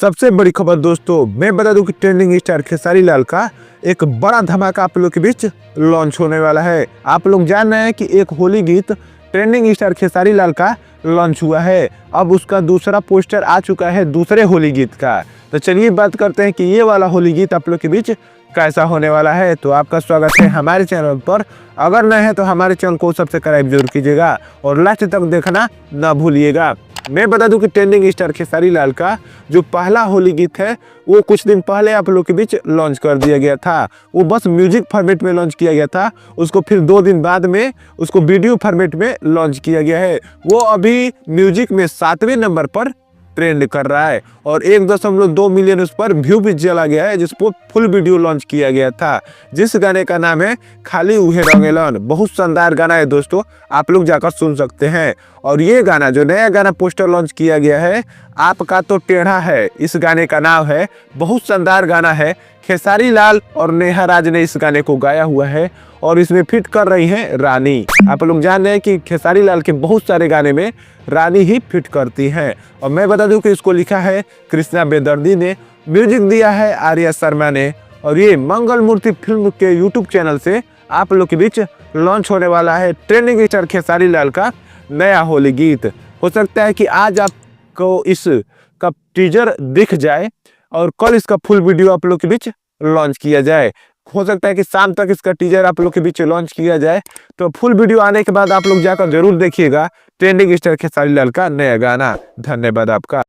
सबसे बड़ी खबर दोस्तों, मैं बता दूं कि ट्रेंडिंग स्टार खेसारी लाल का एक बड़ा धमाका आप लोग के बीच लॉन्च होने वाला है। आप लोग जान रहे हैं कि एक होली गीत ट्रेंडिंग स्टार खेसारी लाल का लॉन्च हुआ है। अब उसका दूसरा पोस्टर आ चुका है दूसरे होली गीत का। तो चलिए बात करते हैं कि ये वाला होली गीत आप लोग के बीच कैसा होने वाला है। तो आपका स्वागत है हमारे चैनल पर। अगर नए हैं तो हमारे चैनल को सब्सक्राइब जरूर कीजिएगा और लास्ट तक देखना ना भूलिएगा। मैं बता दूं कि ट्रेंडिंग स्टार खेसारी लाल का जो पहला होली गीत है वो कुछ दिन पहले आप लोग के बीच लॉन्च कर दिया गया था। वो बस म्यूजिक फॉर्मेट में लॉन्च किया गया था, उसको फिर 2 दिन बाद में उसको वीडियो फॉर्मेट में लॉन्च किया गया है। वो अभी म्यूजिक में 7वें नंबर पर ट्रेंड कर रहा है और 1.2 मिलियन उस पर व्यू भी चला गया है, जिसको फुल वीडियो लॉन्च किया गया था, जिस गाने का नाम है खाली उहे रंगेलन। बहुत शानदार गाना है दोस्तों, आप लोग जाकर सुन सकते हैं। और ये गाना जो नया गाना पोस्टर लॉन्च किया गया है आपका तो टेढ़ा है, इस गाने का नाम है। बहुत शानदार गाना है। खेसारी लाल और नेहा राज ने इस गाने को गाया हुआ है और इसमें फिट कर रही हैं रानी। आप लोग जान रहे हैं कि खेसारी लाल के बहुत सारे गाने में रानी ही फिट करती हैं। और मैं बता दूं कि इसको लिखा है कृष्णा बेदर्दी ने, म्यूजिक दिया है आर्या शर्मा ने। और ये मंगल मूर्ति फिल्म के यूट्यूब चैनल से आप लोग के बीच लॉन्च होने वाला है ट्रेंडिंग स्टार खेसारी लाल का नया होली गीत। हो सकता है कि आज आपको इसका टीजर दिख जाए और कल इसका फुल वीडियो आप लोग के बीच लॉन्च किया जाए। हो सकता है कि शाम तक इसका टीजर आप लोग के बीच लॉन्च किया जाए। तो फुल वीडियो आने के बाद आप लोग जाकर जरूर देखिएगा ट्रेंडिंग स्टार खेसारी लाल का नया गाना। धन्यवाद आपका।